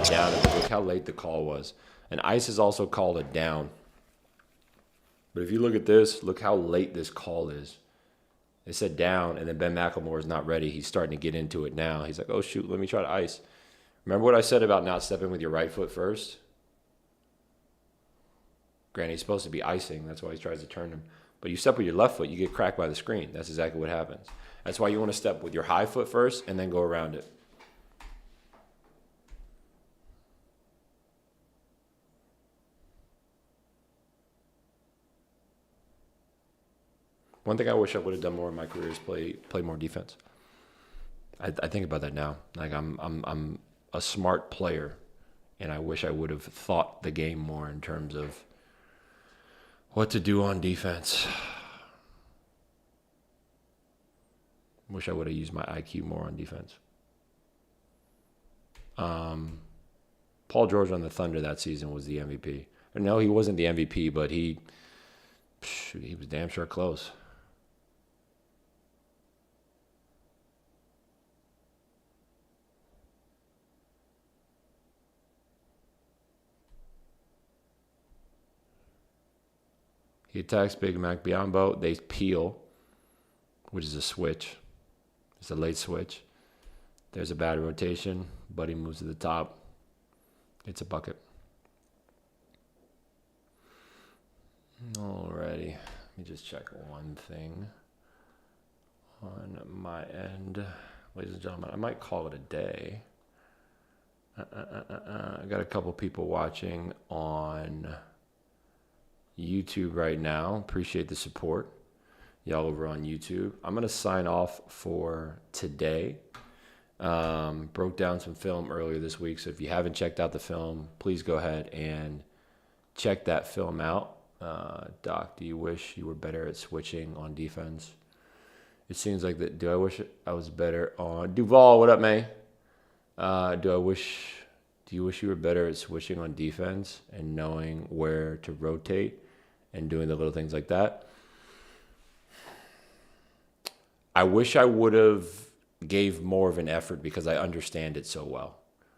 Down, and look how late the call was. And ice is also called a down. But if you look at this, look how late this call is. It said down, and then Ben McLemore is not ready. He's starting to get into it now. He's like, oh, shoot, let me try to ice. Remember what I said about not stepping with your right foot first? Granted, he's supposed to be icing. That's why he tries to turn him. But you step with your left foot, you get cracked by the screen. That's exactly what happens. That's why you want to step with your high foot first and then go around it. One thing I wish I would have done more in my career is play more defense. I think about that now. Like I'm a smart player, and I wish I would have thought the game more in terms of what to do on defense. Wish I would have used my IQ more on defense. Paul George on the Thunder that season was the MVP. No, he wasn't the MVP, but he was damn sure close. He attacks Big Mac Biombo. They peel, which is a switch. It's a late switch. There's a bad rotation. Buddy moves to the top. It's a bucket. Alrighty. Let me just check one thing on my end. Ladies and gentlemen, I might call it a day. I got a couple people watching on YouTube right now. Appreciate the support, y'all over on YouTube. I'm going to sign off for today. Broke down some film earlier this week. So if you haven't checked out the film, please go ahead and check that film out. Doc, do you wish you were better at switching on defense? It seems like that. Do I wish I was better on Duval? What up, man? Do you wish you were better at switching on defense and knowing where to rotate and doing the little things like that? I wish I would have gave more of an effort because I understand it so well.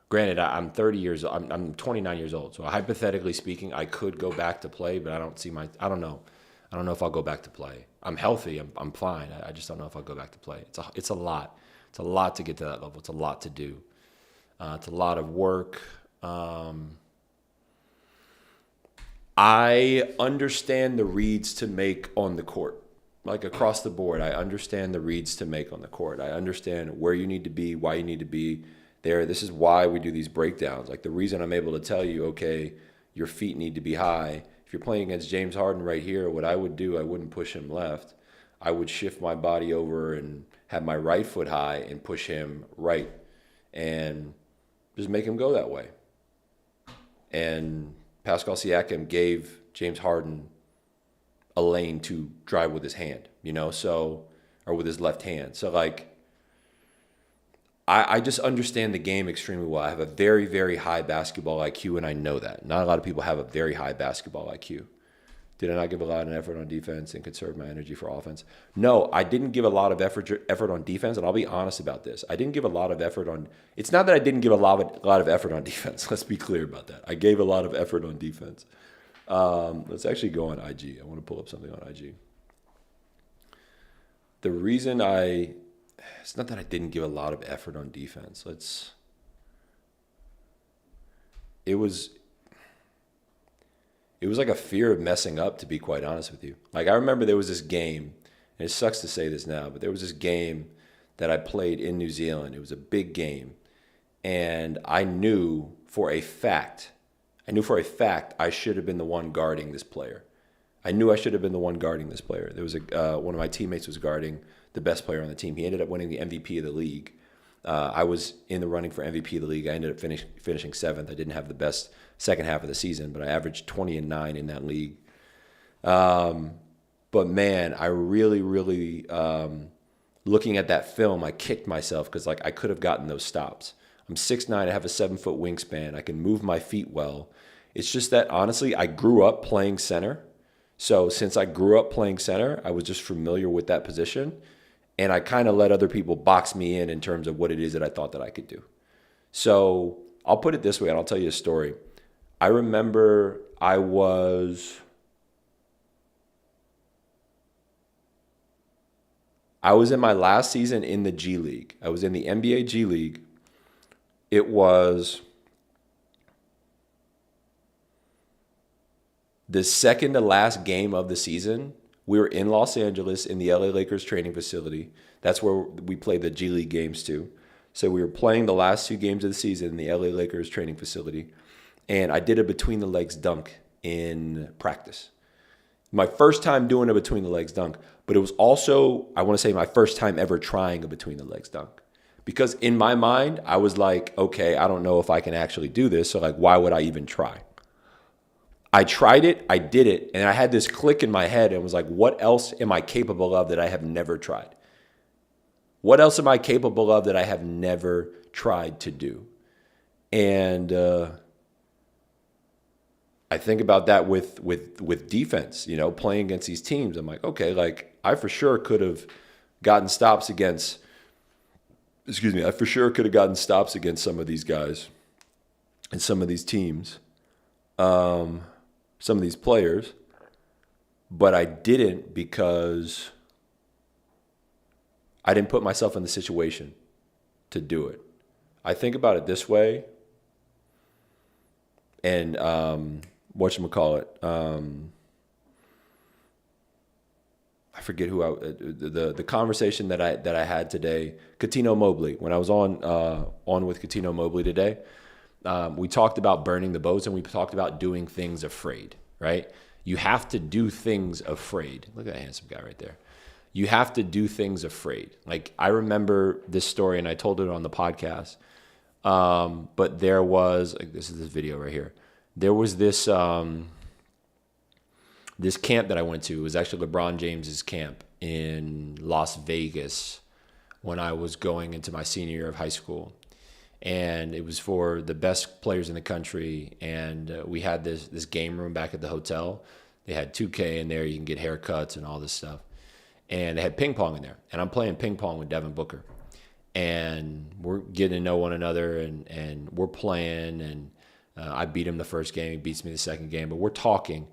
Granted, I'm 30 years old. I'm 29 years old. So hypothetically speaking, I could go back to play, but I don't know. I don't know if I'll go back to play. I'm healthy. I'm fine. I just don't know if I'll go back to play. It's a lot. It's a lot to get to that level. It's a lot to do. It's a lot of work. I understand the reads to make on the court. Like across the board, I understand the reads to make on the court. I understand where you need to be, why you need to be there. This is why we do these breakdowns. Like the reason I'm able to tell you, okay, your feet need to be high. If you're playing against James Harden right here, what I would do, I wouldn't push him left. I would shift my body over and have my right foot high and push him right and just make him go that way. And Pascal Siakam gave James Harden a lane to drive with his hand, or with his left hand. So like, I just understand the game extremely well. I have a very, very high basketball IQ, and I know that. Not a lot of people have a very high basketball IQ. Did I not give a lot of effort on defense and conserve my energy for offense? No, I didn't give a lot of effort on defense, and I'll be honest about this. I didn't give a lot of effort on – it's not that I didn't give a lot of effort on defense. Let's be clear about that. I gave a lot of effort on defense. Let's actually go on IG. I want to pull up something on IG. The reason it's not that I didn't give a lot of effort on defense. It was like a fear of messing up, to be quite honest with you. Like I remember there was this game, and it sucks to say this now, but there was this game that I played in New Zealand. It was a big game, and I knew for a fact I should have been the one guarding this player. I knew I should have been the one guarding this player. There was one of my teammates was guarding the best player on the team. He ended up winning the MVP of the league. I was in the running for MVP of the league. I ended up finishing 7th. I didn't have the best second half of the season, but I averaged 20-9 in that league. But man, I really, really, looking at that film, I kicked myself because like I could have gotten those stops. I'm 6'9", I have a 7-foot wingspan. I can move my feet well. It's just that honestly, I grew up playing center. So since I grew up playing center, I was just familiar with that position. And I kind of let other people box me in terms of what it is that I thought that I could do. So I'll put it this way, and I'll tell you a story. I remember I was in my last season in the G League. I was in the NBA G League. It was the second to last game of the season. We were in Los Angeles in the LA Lakers training facility. That's where we played the G League games too. So we were playing the last 2 games of the season in the LA Lakers training facility. And I did a between the legs dunk in practice. My first time doing a between the legs dunk, but it was also, I want to say, my first time ever trying a between the legs dunk. Because in my mind, I was like, okay, I don't know if I can actually do this. So like, why would I even try? I tried it, I did it, and I had this click in my head and was like, what else am I capable of that I have never tried? What else am I capable of that I have never tried to do? And I think about that with defense, playing against these teams. I'm like, okay, like I for sure could have gotten stops against some of these guys and some of these teams. Some of these players, but I didn't because I didn't put myself in the situation to do it. I think about it this way, and whatchamacallit, I forget who the conversation that I had today, Cuttino Mobley, when I was on with Cuttino Mobley today. We talked about burning the boats, and we talked about doing things afraid, right? You have to do things afraid. Look at that handsome guy right there. you have to do things afraid. Like, I remember this story, and I told it on the podcast. But there was, like, this video right here. There was this this camp that I went to. It was actually LeBron James's camp in Las Vegas when I was going into my senior year of high school. And it was for the best players in the country. And we had this game room back at the hotel. They had 2K in there. You can get haircuts and all this stuff. And they had ping pong in there. And I'm playing ping pong with Devin Booker. And we're getting to know one another, and we're playing. And I beat him the first game. He beats me the second game. But we're talking.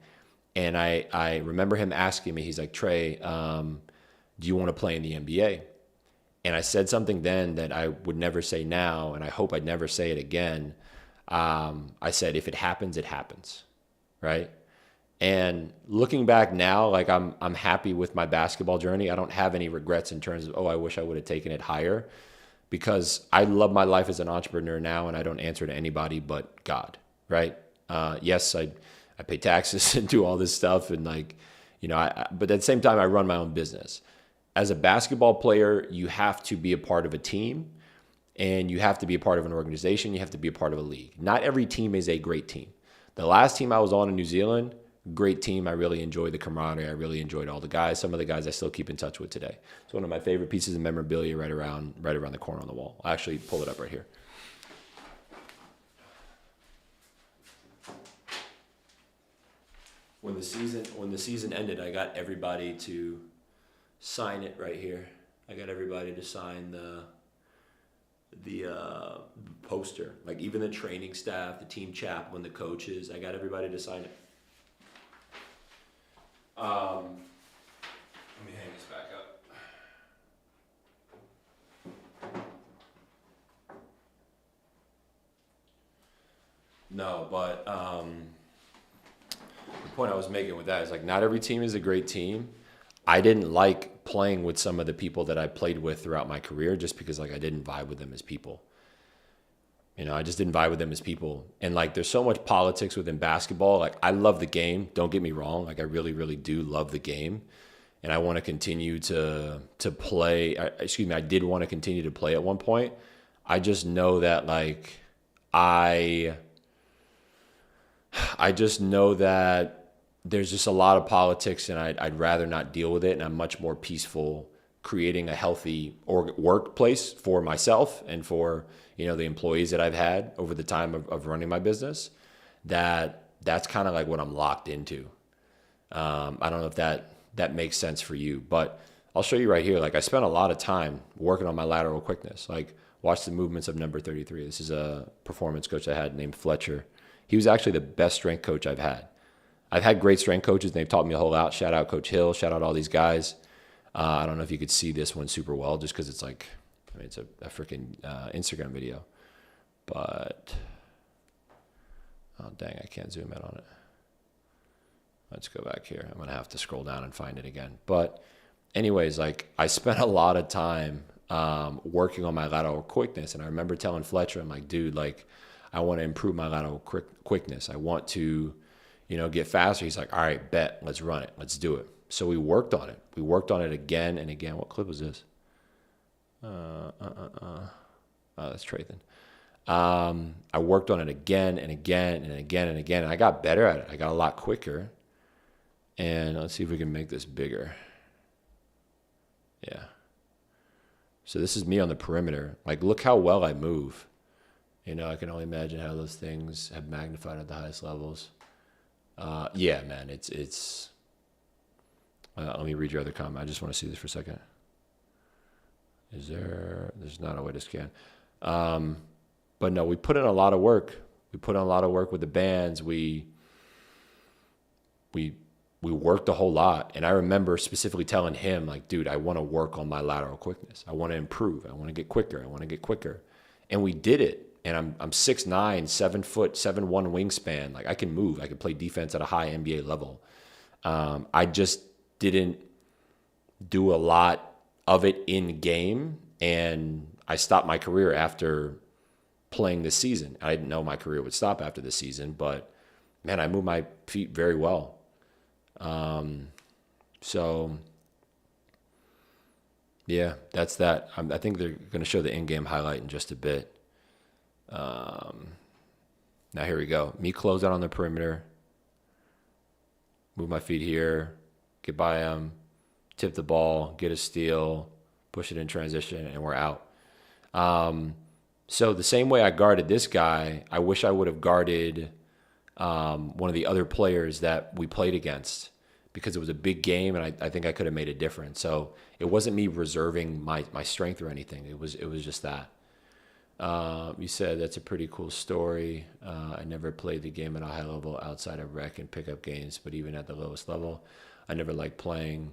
And I remember him asking me, he's like, Trey, do you want to play in the NBA? And I said something then that I would never say now, and I hope I'd never say it again. I said, if it happens, it happens, right? And looking back now, like, I'm happy with my basketball journey. I don't have any regrets in terms of, I wish I would have taken it higher, because I love my life as an entrepreneur now, and I don't answer to anybody but God, right? Yes, I pay taxes and do all this stuff, and like, but at the same time, I run my own business. As a basketball player, you have to be a part of a team, and you have to be a part of an organization. You have to be a part of a league. Not every team is a great team. The last team I was on in New Zealand, great team. I really enjoyed the camaraderie. I really enjoyed all the guys. Some of the guys I still keep in touch with today. It's one of my favorite pieces of memorabilia right around the corner on the wall. I'll actually pull it up right here. When the season ended, I got everybody to sign it right here. I got everybody to sign the poster. Like, even the training staff, the team chaplain, the coaches. I got everybody to sign it. Let me hang this back up. No, but the point I was making with that is, like, not every team is a great team. I didn't like playing with some of the people that I played with throughout my career, just because, like, I didn't vibe with them as people. I just didn't vibe with them as people. And, like, there's so much politics within basketball. Like, I love the game. Don't get me wrong. Like, I really, really do love the game. And I want to continue to play. I did want to continue to play at one point. I just know that, like, I just know that there's just a lot of politics, and I'd rather not deal with it. And I'm much more peaceful creating a healthy workplace for myself and for, the employees that I've had over the time of running my business. That's kind of like what I'm locked into. I don't know if that makes sense for you, but I'll show you right here. Like, I spent a lot of time working on my lateral quickness. Like, watch the movements of number 33. This is a performance coach I had named Fletcher. He was actually the best strength coach I've had. I've had great strength coaches, and they've taught me a whole lot. Shout out Coach Hill. Shout out all these guys. I don't know if you could see this one super well, just because it's like, it's a freaking Instagram video. But, oh, dang, I can't zoom in on it. Let's go back here. I'm going to have to scroll down and find it again. But anyways, like, I spent a lot of time working on my lateral quickness. And I remember telling Fletcher, I'm like, dude, like, I want to improve my lateral quickness. I want to, get faster. He's like, all right, bet, let's run it. Let's do it. So we worked on it. We worked on it again and again. What clip was this? Oh, that's Trayton. I worked on it again and again and again and again. And I got better at it. I got a lot quicker. And let's see if we can make this bigger. Yeah. So this is me on the perimeter. Like, look how well I move. I can only imagine how those things have magnified at the highest levels. Yeah, man, it's. Let me read your other comment. I just want to see this for a second. There's not a way to scan. But no, we put in a lot of work. We put in a lot of work with the bands. We worked a whole lot. And I remember specifically telling him, like, dude, I want to work on my lateral quickness. I want to improve. I want to get quicker. And we did it. And I'm 6'9", 7 foot, 7'1" wingspan. Like, I can move. I can play defense at a high NBA level. I just didn't do a lot of it in game, and I stopped my career after playing this season. I didn't know my career would stop after this season, but man, I moved my feet very well. So Yeah, that's that. I think they're going to show the in-game highlight in just a bit. Now here we go. Me close out on the perimeter. Move my feet here. Get by him. Tip the ball. Get a steal. Push it in transition, and we're out. So the same way I guarded this guy, I wish I would have guarded one of the other players that we played against, because it was a big game, and I think I could have made a difference. So it wasn't me reserving my strength or anything. It was just that. You said that's a pretty cool story. I never played the game at a high level outside of rec and pickup games, but even at the lowest level, I never liked playing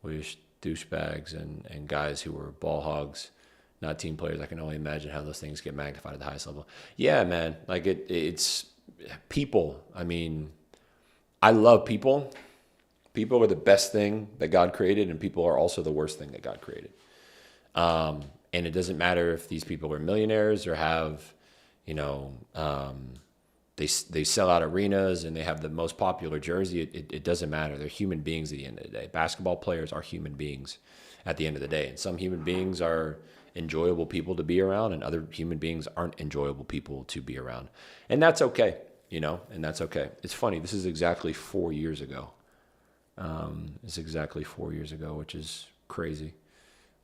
with douchebags and guys who were ball hogs, not team players. I can only imagine how those things get magnified at the highest level. Yeah, man. Like it's people. I mean, I love people. People are the best thing that God created, and people are also the worst thing that God created. And it doesn't matter if these people are millionaires or have, they sell out arenas and they have the most popular jersey. It doesn't matter. They're human beings at the end of the day. Basketball players are human beings at the end of the day. And some human beings are enjoyable people to be around, and other human beings aren't enjoyable people to be around. And that's okay, and that's okay. It's funny. This is exactly 4 years ago. It's exactly 4 years ago, which is crazy.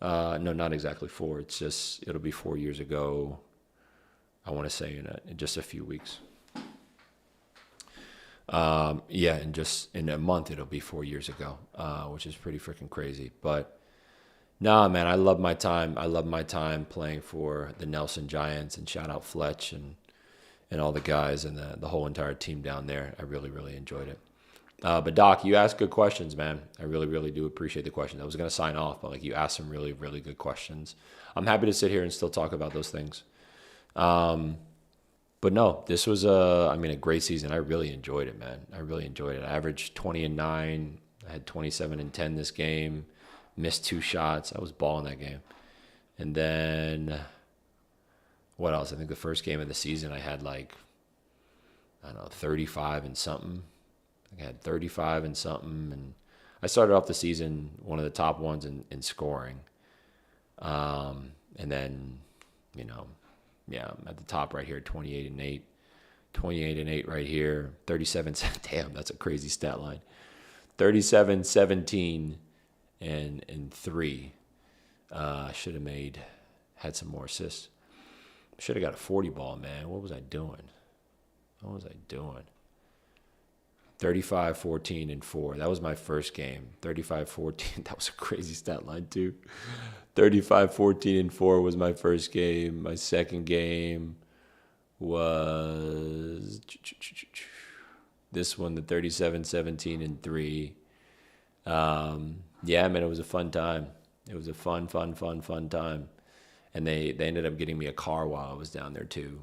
No, not exactly 4. It's just, it'll be 4 years ago, I want to say in just a few weeks. In a month, it'll be 4 years ago, which is pretty freaking crazy. But nah, man, I love my time. I love my time playing for the Nelson Giants, and shout out Fletch and all the guys and the whole entire team down there. I really, really enjoyed it. But Doc, you asked good questions, man. I really, really do appreciate the questions. I was going to sign off, but you asked some really, really good questions. I'm happy to sit here and still talk about those things. But no, this was a great season. I really enjoyed it, man. I really enjoyed it. I averaged 20-9. I had 27-10 this game. Missed 2 shots. I was balling that game. And then what else? I think the first game of the season I had 35 and something. I had 35 and something, and I started off the season one of the top ones in scoring. And then, I'm at the top right here, 28-8. 28-8 right here. 37, damn, that's a crazy stat line. 37, 17, and 3. Should have had some more assists. Should have got a 40 ball, man. What was I doing? 35, 14, and 4. That was my first game. 35, 14. That was a crazy stat line, too. 35, 14, and 4 was my first game. My second game was this one, the 37, 17, and 3. Yeah, man, it was a fun time. It was a fun time. And they ended up getting me a car while I was down there, too.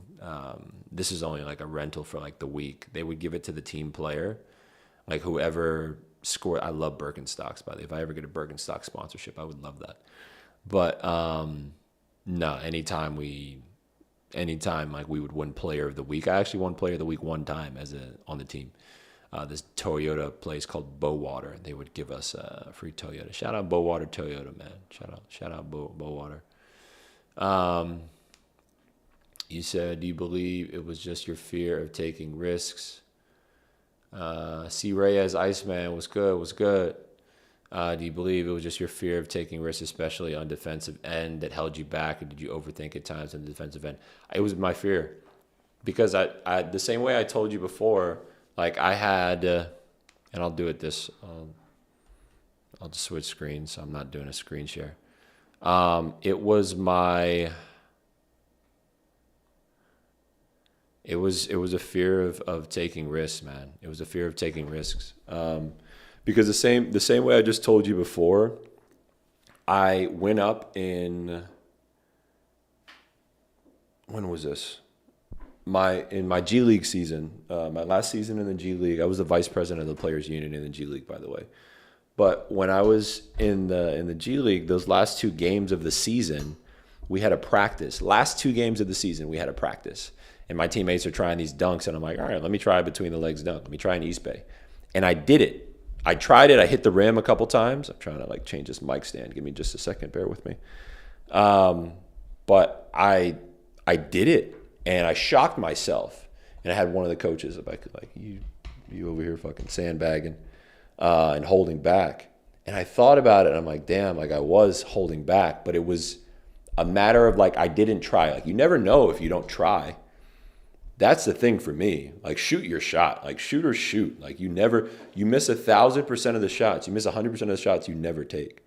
This is only a rental for the week. They would give it to the team player. Whoever scored. I love Birkenstocks, by the way. If I ever get a Birkenstock sponsorship, I would love that. But no, anytime we would win player of the week. I actually won player of the week one time on the team. This Toyota place called Bowater. They would give us a free Toyota. Shout out Bowater Toyota, man. Shout out Bowater. You said, do you believe it was just your fear of taking risks? C. Reyes, Iceman, was good. Do you believe it was just your fear of taking risks, especially on defensive end, that held you back, or did you overthink at times on the defensive end? It was my fear, because I the same way I told you before, I had, and I'll do it I'll just switch screens, so I'm not doing a screen share. It was a fear of taking risks, man. It was a fear of taking risks. Because the same way I just told you before, I went up in, when was this? In my G League season, my last season in the G League, I was the vice president of the Players Union in the G League, by the way. But when I was in the G League, those last 2 games of the season, we had a practice. Last 2 games of the season, we had a practice. And my teammates are trying these dunks, and I'm like, all right, let me try a between the legs dunk. Let me try an East Bay. And I did it. I tried it. I hit the rim a couple times. I'm trying to like change this mic stand. Give me just a second. Bear with me. But I did it, and I shocked myself. And I had one of the coaches like you over here fucking sandbagging and holding back. And I thought about it, and I'm like, damn, like I was holding back, but it was a matter of like I didn't try. Like you never know if you don't try. That's the thing for me. Like shoot your shot. Like shoot or shoot. Like you miss 1,000% of the shots. You miss 100% of the shots you never take.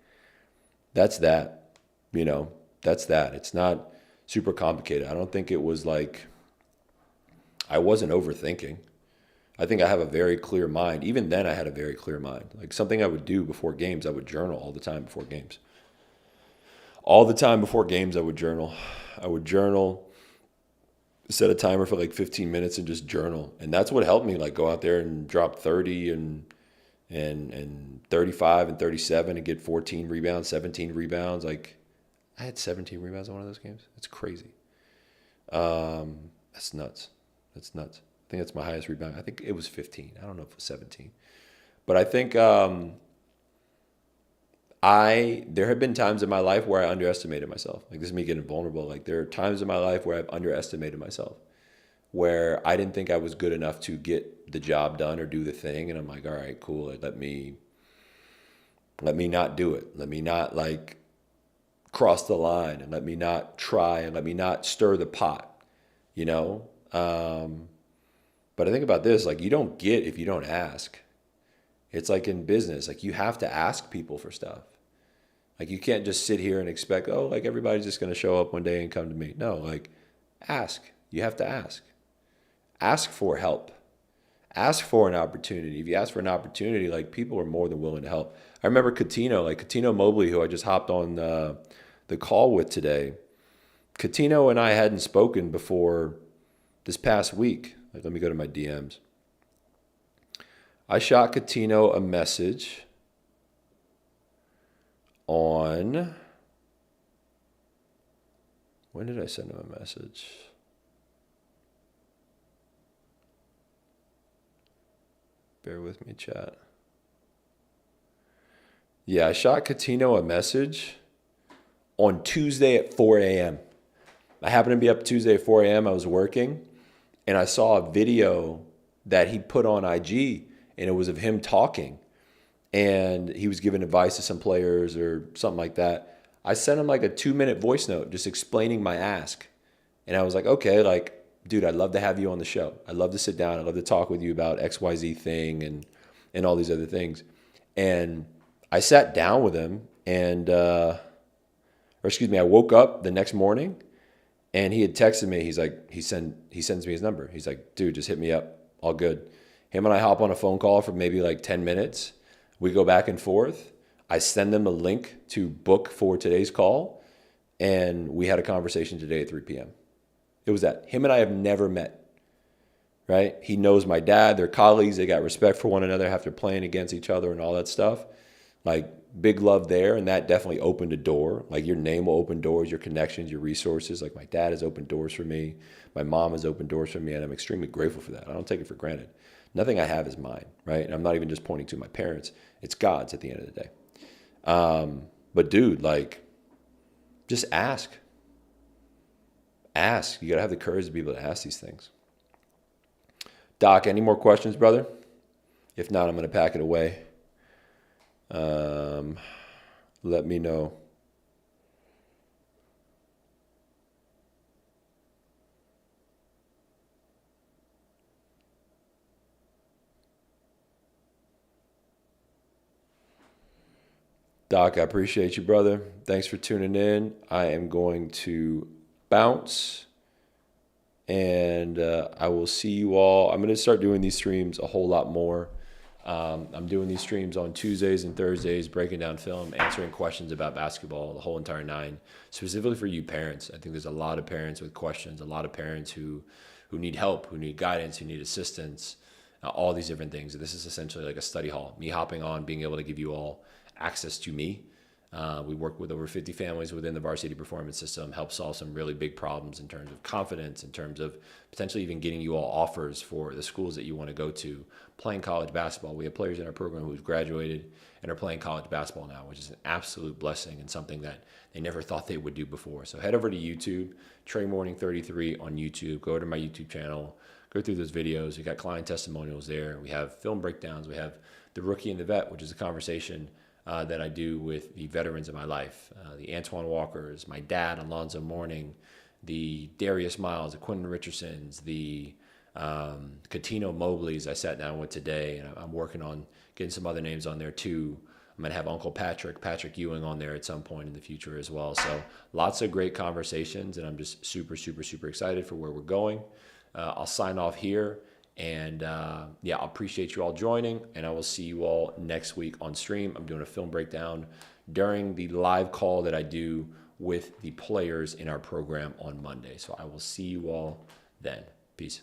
That's that. You know, that's that. It's not super complicated. I don't think it was like I wasn't overthinking. I think I have a very clear mind. Even then I had a very clear mind. Like something I would do before games, I would journal all the time before games. All the time before games I would journal. I would journal, set a timer for like 15 minutes and just journal. And that's what helped me like go out there and drop 30 and 35 and 37 and get 14 rebounds, 17 rebounds. Like I had 17 rebounds in one of those games. It's crazy. That's nuts. That's nuts. I think that's my highest rebound. I think it was 15. I don't know if it was 17. But I think there have been times in my life where I underestimated myself. Like this is me getting vulnerable. Like there are times in my life where I've underestimated myself, where I didn't think I was good enough to get the job done or do the thing. And I'm like, all right, cool. Like, let me not do it. Let me not like cross the line, and let me not try, and let me not stir the pot, you know? But I think about this, like you don't get if you don't ask. It's like in business, like you have to ask people for stuff. Like you can't just sit here and expect, oh, like everybody's just going to show up one day and come to me. No, like ask. You have to ask. Ask for help. Ask for an opportunity. If you ask for an opportunity, like people are more than willing to help. I remember Coutinho Mobley, who I just hopped on the call with today. Coutinho and I hadn't spoken before this past week. Like, let me go to my DMs. I shot Coutinho a message on, when did I send him a message? Bear with me, chat. Yeah, I shot Coutinho a message on Tuesday at 4 a.m. I happened to be up Tuesday at 4 a.m. I was working, and I saw a video that he put on IG, and it was of him talking. And he was giving advice to some players or something like that. I sent him like a 2-minute voice note just explaining my ask. And I was like, okay, like, dude, I'd love to have you on the show. I'd love to sit down. I'd love to talk with you about XYZ thing and all these other things. And I sat down with him and, I woke up the next morning and he had texted me. He's like, he sends me his number. He's like, dude, just hit me up. All good. Him and I hop on a phone call for maybe like 10 minutes. We go back and forth. I send them a link to book for today's call. And we had a conversation today at 3 p.m. It was that. Him and I have never met, right? He knows my dad. They're colleagues. They got respect for one another after playing against each other and all that stuff. Like, big love there. And that definitely opened a door. Like, your name will open doors, your connections, your resources. Like, my dad has opened doors for me. My mom has opened doors for me. And I'm extremely grateful for that. I don't take it for granted. Nothing I have is mine, right? And I'm not even just pointing to my parents. It's God's at the end of the day. But dude, like, just ask. Ask. You got to have the courage to be able to ask these things. Doc, any more questions, brother? If not, I'm going to pack it away. Let me know. Doc, I appreciate you, brother. Thanks for tuning in. I am going to bounce, and I will see you all. I'm going to start doing these streams a whole lot more. I'm doing these streams on Tuesdays and Thursdays, breaking down film, answering questions about basketball, the whole entire nine, specifically for you parents. I think there's a lot of parents with questions, a lot of parents who need help, who need guidance, who need assistance, all these different things. This is essentially like a study hall, me hopping on, being able to give you all access to me, We work with over 50 families within the varsity performance system, help solve some really big problems in terms of confidence, in terms of potentially even getting you all offers for the schools that you want to go to, playing college basketball. We have players in our program who've graduated and are playing college basketball now, which is an absolute blessing and something that they never thought they would do before. So head over to YouTube, Trey Mourning 33 on YouTube. Go to my YouTube channel, go through those videos. We got client testimonials there. We have film breakdowns. We have the rookie and the vet, which is a conversation that I do with the veterans in my life, the Antoine Walkers, my dad, Alonzo Mourning, the Darius Miles, the Quentin Richardsons, the Katino Mobleys I sat down with today, and I'm working on getting some other names on there too. I'm going to have Uncle Patrick Ewing on there at some point in the future as well. So lots of great conversations, and I'm just super, super, super excited for where we're going. I'll sign off here. And yeah, I appreciate you all joining, and I will see you all next week on stream. I'm doing a film breakdown during the live call that I do with the players in our program on Monday. So I will see you all then. Peace.